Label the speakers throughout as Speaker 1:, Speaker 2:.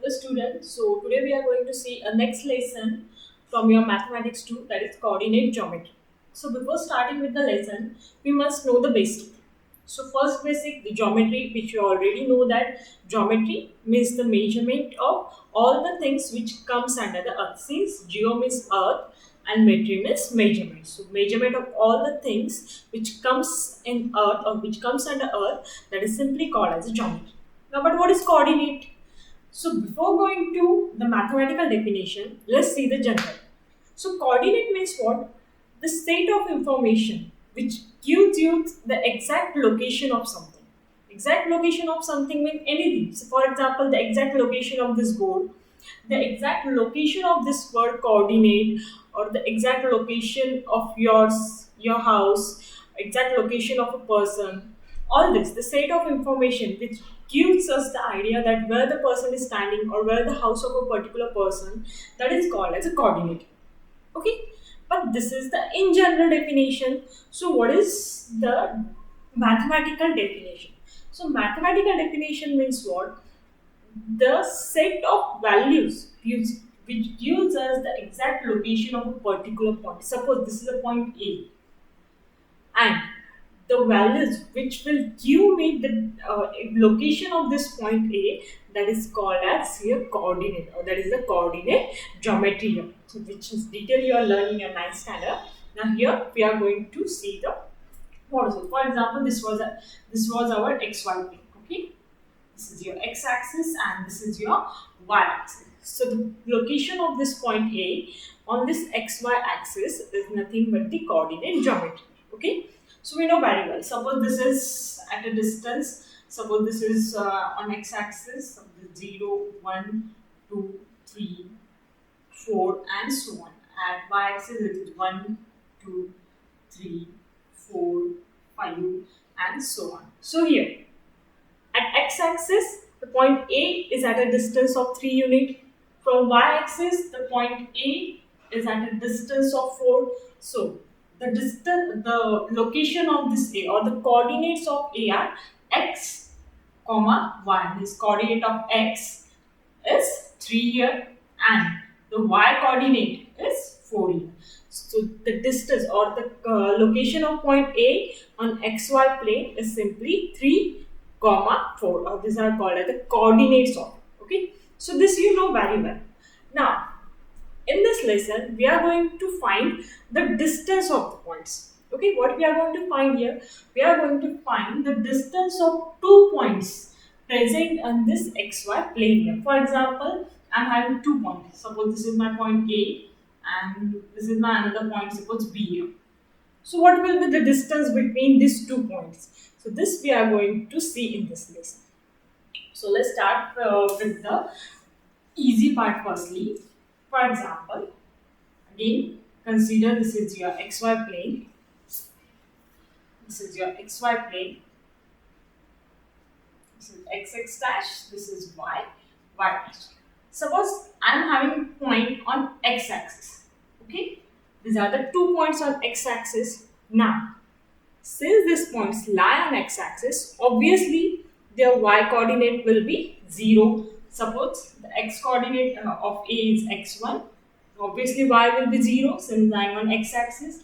Speaker 1: student. So today we are going to see a next lesson from your mathematics 2, that is coordinate geometry. So before starting with the lesson, we must know the basic. So first basic, the geometry, which you already know that geometry means the measurement of all the things which comes under the earth. Since geo means earth and metry means measurement. So measurement of all the things which comes in earth or which comes under earth, that is simply called as a geometry. Now, but what is coordinate? So before going to the mathematical definition, let's see the general. So coordinate means what? The state of information which gives you the exact location of something. Exact location of something means anything. So for example, the exact location of this board, the exact location of this word coordinate, or the exact location of your house, exact location of a person, all this, the set of information which gives us the idea that where the person is standing or where the house of a particular person, that is called as a coordinate. Okay, but this is the in general definition. So what is the mathematical definition? So mathematical definition means what? The set of values which gives us the exact location of a particular point. Suppose this is a point A, and the values which will give me the location of this point A, that is called as here coordinate, or that is the coordinate geometry here. So which is detail you are learning in 9th standard. Now here we are going to see the what is it. For example, this was our xy plane. Okay, this is your x-axis and this is your y-axis. So the location of this point A on this xy axis is nothing but the coordinate geometry. Okay, so we know very well. Suppose this is at a distance. Suppose this is on x-axis, 0, 1, 2, 3, 4, and so on. At y-axis it is 1, 2, 3, 4, 5, and so on. So here at x-axis, the point A is at a distance of 3 units. From y-axis, the point A is at a distance of 4. So the location of this A, or the coordinates of A, are x, comma y. This coordinate of x is 3 here, and the y coordinate is 4 here. So the distance or the location of point A on xy plane is simply 3, comma 4. These are called as the coordinates of it. Okay, so this you know very well. Now in this lesson we are going to find the distance of the points. Okay, what we are going to find here? We are going to find the distance of 2 points present on this xy plane here. For example, I am having 2 points. Suppose this is my point A and this is my another point, suppose B here. So what will be the distance between these 2 points? So this we are going to see in this lesson. So let's start with the easy part firstly. For example, again consider this is your xy plane. This is your xy plane. This is x dash. This is y dash. Suppose I am having a point on x axis. Okay, these are the 2 points on x axis. Now, since these points lie on x axis, obviously their y coordinate will be 0. Suppose the x coordinate of A is x1. Obviously y will be 0 since I am on x axis.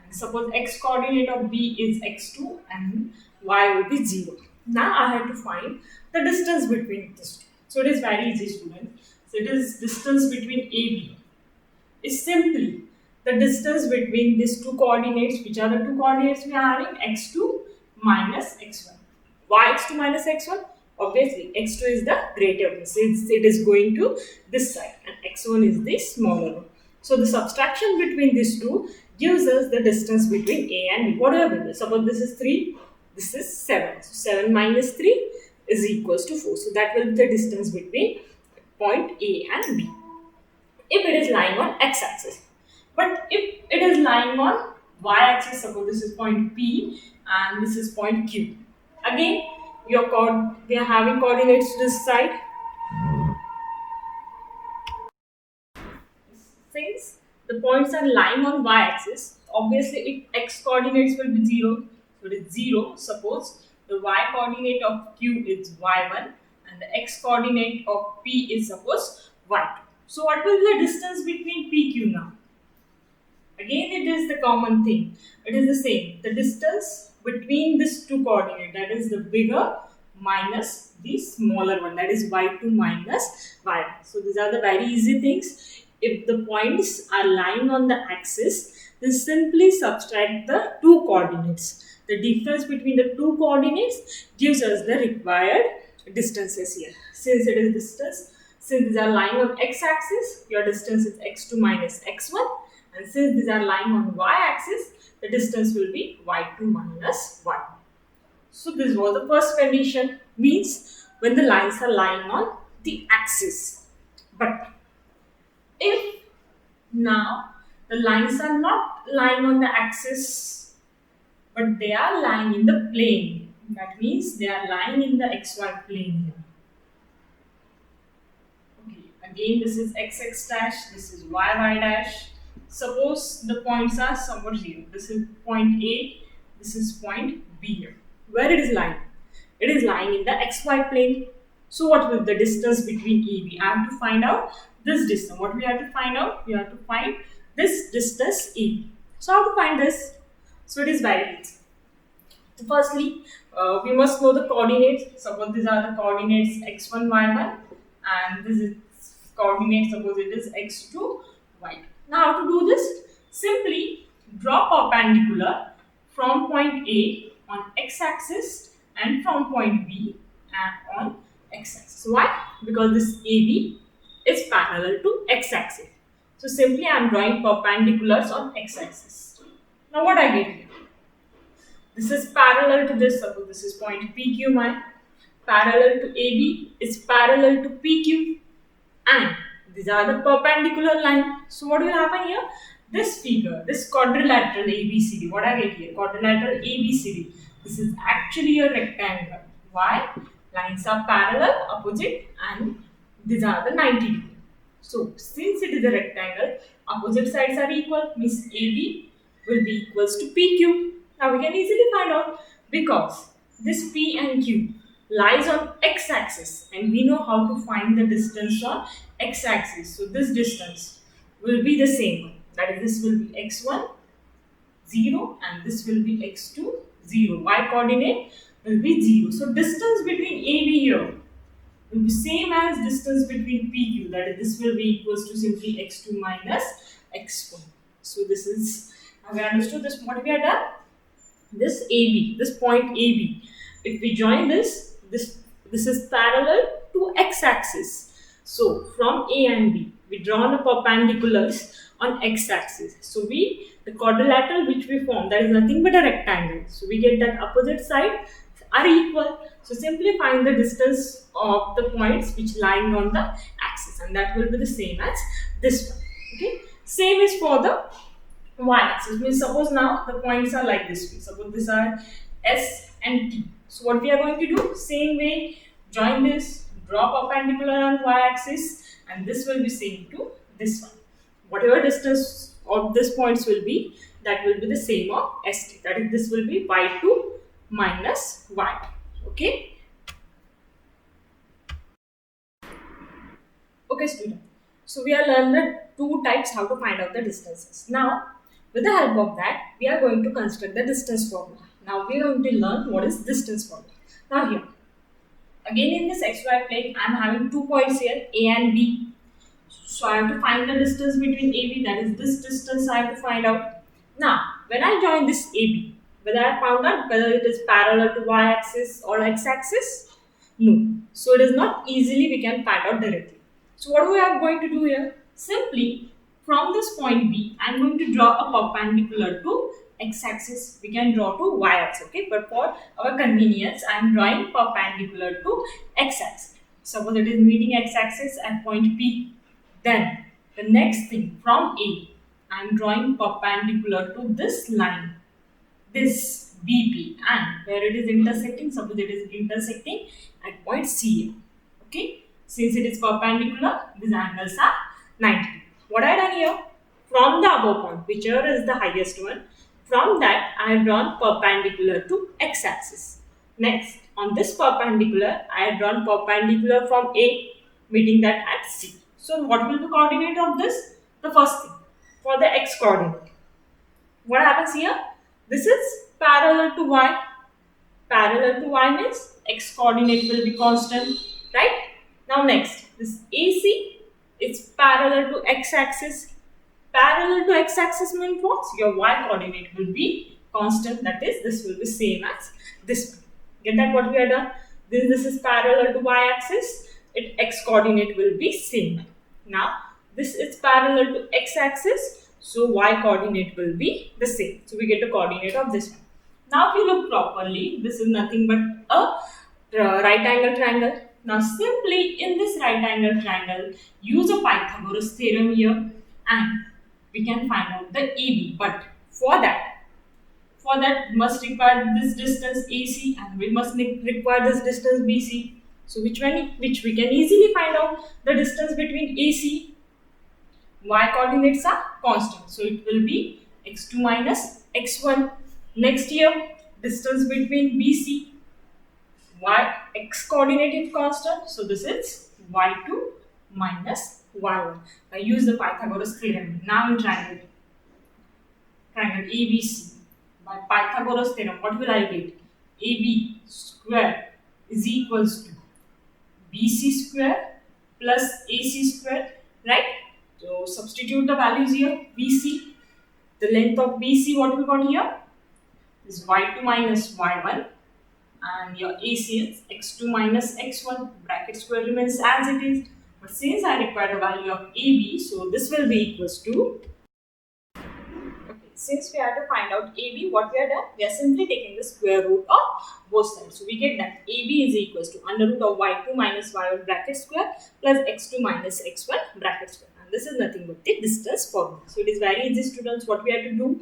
Speaker 1: And suppose x coordinate of B is x2 and y will be 0. Now I have to find the distance between these two. So it is very easy, student. So it is distance between AB is simply the distance between these two coordinates. Which are the two coordinates we are having? X2 minus x1. Why x2 minus x1? Obviously x2 is the greater one since it is going to this side and x1 is the smaller one. So the subtraction between these two gives us the distance between A and B. Whatever. Suppose this is 3, this is 7. So 7 minus 3 is equals to 4. So that will be the distance between point A and B, if it is lying on x-axis. But if it is lying on y-axis, suppose this is point P and this is point Q. Again, we are having coordinates to this side. Since the points are lying on y-axis, obviously x coordinates will be 0. So it is 0. Suppose the y coordinate of Q is y1 and and the x coordinate of P is suppose y2. So what will be the distance between PQ now? Again, it is the common thing. It is the same. The distance between these two coordinates, that is the bigger minus the smaller one, that is y2 minus y1. So these are the very easy things. If the points are lying on the axis, then simply subtract the two coordinates. The difference between the two coordinates gives us the required distances here. Since it is distance, since these are lying on x-axis, your distance is x2 minus x1, and since these are lying on y-axis, the distance will be y2 minus 1. So this was the first condition, means when the lines are lying on the axis. But if now the lines are not lying on the axis, but they are lying in the plane, that means they are lying in the xy plane here. Okay, again this is xx dash, this is yy dash. Suppose the points are somewhat here. This is point A, this is point B here. Where it is lying? It is lying in the xy plane. So what will the distance between AB? I have to find out this distance. What we have to find out? We have to find this distance AB. So how to find this? So it is very easy. So firstly, we must know the coordinates. Suppose these are the coordinates x1, y1, and this is coordinate. Suppose it is x2, y2. Now how to do this? Simply draw perpendicular from point A on x-axis and from point B on x-axis. Why? Because this AB is parallel to x-axis. So simply I am drawing perpendiculars on x-axis. Now what I get here? This is parallel to this. Suppose this is point PQ mine. Parallel to AB is parallel to PQ, and these are the perpendicular line. So what will happen here? This figure, this quadrilateral ABCD, what I get here? Quadrilateral ABCD. This is actually a rectangle. Why? Lines are parallel, opposite, and these are the 90 degree. So since it is a rectangle, opposite sides are equal, means AB will be equals to PQ. Now we can easily find out, because this P and Q lies on x-axis, and we know how to find the distance on x-axis. So this distance will be the same. That is, this will be x1 0 and this will be x2 0. Y coordinate will be 0. So distance between AB here will be same as distance between PQ. That is, this will be equals to simply x2 minus x1. So this is, have we understood this? What we have done? This AB, this point AB, if we join this is parallel to x-axis. So from A and B, we draw the perpendiculars on x-axis. So the quadrilateral which we form, that is nothing but a rectangle. So we get that opposite side are equal. So simply find the distance of the points which lying on the axis, and that will be the same as this one. Okay. Same is for the y-axis. Means suppose now the points are like this way. Suppose these are S and T. So what we are going to do? Same way, join this, draw perpendicular on y-axis, and this will be same to this one. Whatever distance of these points will be, that will be the same of ST. That is, this will be y2 minus y2. Okay. Okay, student. So we have learned the two types how to find out the distances. Now, with the help of that, we are going to construct the distance formula. Now we are going to learn what is distance formula. Now here, again in this xy plane, I am having 2 points here, A and B. So I have to find the distance between AB, that is this distance I have to find out. Now, when I join this AB, whether I found out whether it is parallel to y-axis or x-axis? No. So it is not easily we can find out directly. So what we are going to do here? Simply from this point B, I am going to draw a perpendicular to x-axis. We can draw to y-axis, okay? But for our convenience, I am drawing perpendicular to x-axis. Suppose it is meeting x-axis at point P. Then the next thing, from A, I am drawing perpendicular to this line, this BP, and where it is intersecting, suppose it is intersecting at point C. Okay? Since it is perpendicular, these angles are 90. What I done here? From the above point, whichever is the highest one, from that I have drawn perpendicular to x-axis. Next, On this perpendicular, I had drawn perpendicular from A, meeting that at C. So what will be coordinate of this? The first thing, for the x coordinate. What happens here? This is parallel to y. Parallel to y means x coordinate will be constant, right? Now next, this AC is parallel to x axis. Parallel to x axis means what? Your y coordinate will be constant, that is, this will be same as this. Get that what we are done? This is parallel to y axis, it x coordinate will be same. Now this is parallel to x axis, so y coordinate will be the same. So we get the coordinate of this one. Now if you look properly, this is nothing but a right angle triangle. Now simply in this right angle triangle, use a Pythagoras theorem here and we can find out the AB. But for that must require this distance AC and we must require this distance BC. So which we can easily find out the distance between AC. Y coordinates are constant, so it will be x2 minus x1. Next here, distance between BC, x coordinate is constant, so this is y2 minus y1. I use the Pythagoras theorem. Now in triangle ABC, by Pythagoras theorem, what will I get? AB square is equals to BC square plus AC square, right? So substitute the values here. BC, the length of BC, what we got here is y2 minus y1, and your AC is x2 minus x1. Bracket square remains as it is, but since I require the value of AB, so this will be equals to, okay, since we have to find out AB, what we are done, we are simply taking the square root of both sides. So we get that AB is equals to under root of y2 minus y1 bracket square plus x2 minus x1 bracket square. And this is nothing but the distance formula. So it is very easy, students. What we have to do,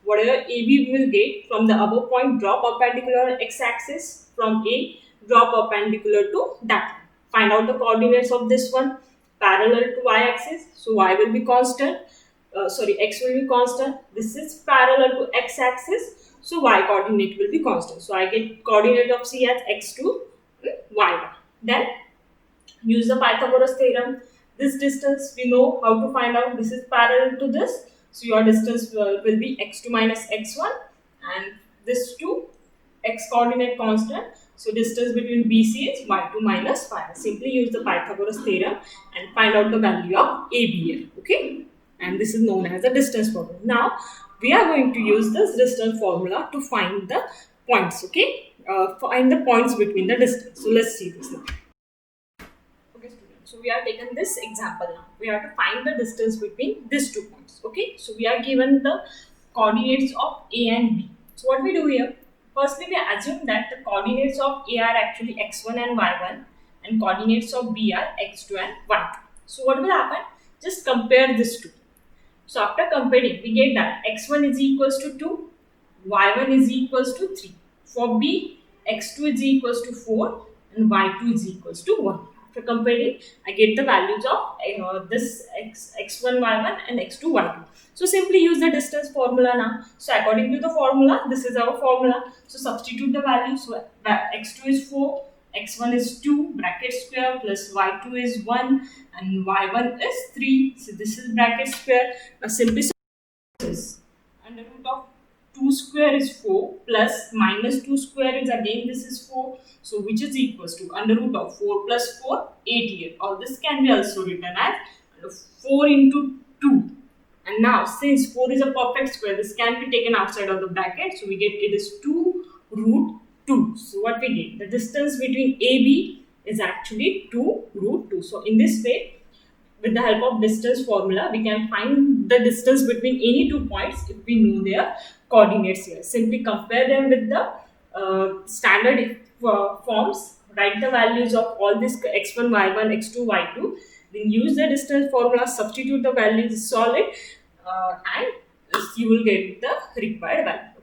Speaker 1: whatever AB we will get from the above point, draw perpendicular x-axis from A, draw perpendicular to that. Find out the coordinates of this one parallel to y-axis. So y will be constant. X will be constant. This is parallel to x-axis. So y coordinate will be constant. So I get coordinate of C as x2, y1. Then use the Pythagoras theorem. This distance we know how to find out. This is parallel to this. So your distance will be x2 minus x1 and this 2 x coordinate constant. So distance between BC is y2 minus y1. Simply use the Pythagoras theorem and find out the value of AB here. Okay. And this is known as the distance formula. Now we are going to use this distance formula to find the points. Okay. Find the points between the distance. So let's see this now. Okay, students. So we are taken this example now. We have to find the distance between these 2 points. Okay. So we are given the coordinates of A and B. So what we do here? Firstly, we assume that the coordinates of A are actually x1 and y1 and coordinates of B are x2 and y2. So what will happen? Just compare these two. So after comparing, we get that x1 is equals to 2, y1 is equals to 3. For B, x2 is equals to 4 and y2 is equals to 1. After comparing, I get the values of this x1, y1 and x2, y2. So simply use the distance formula now. So according to the formula, this is our formula. So substitute the value. So x2 is 4, x1 is 2, bracket square, plus y2 is 1 and y1 is 3. So this is bracket square. Now simply under root of 2 square is 4 plus minus 2 square is again this is 4. So which is equals to under root of 4 plus 4, 8 here. Or this can be also written as 4 into 2. And now since 4 is a perfect square, this can be taken outside of the bracket. So we get it is 2 root 2. So what we get? The distance between AB is actually 2 root 2. So in this way, with the help of distance formula, we can find the distance between any 2 points if we know their coordinates here. Simply compare them with the standard forms, write the values of all this x1, y1, x2, y2, then use the distance formula, substitute the values, solve it, and you will get the required value.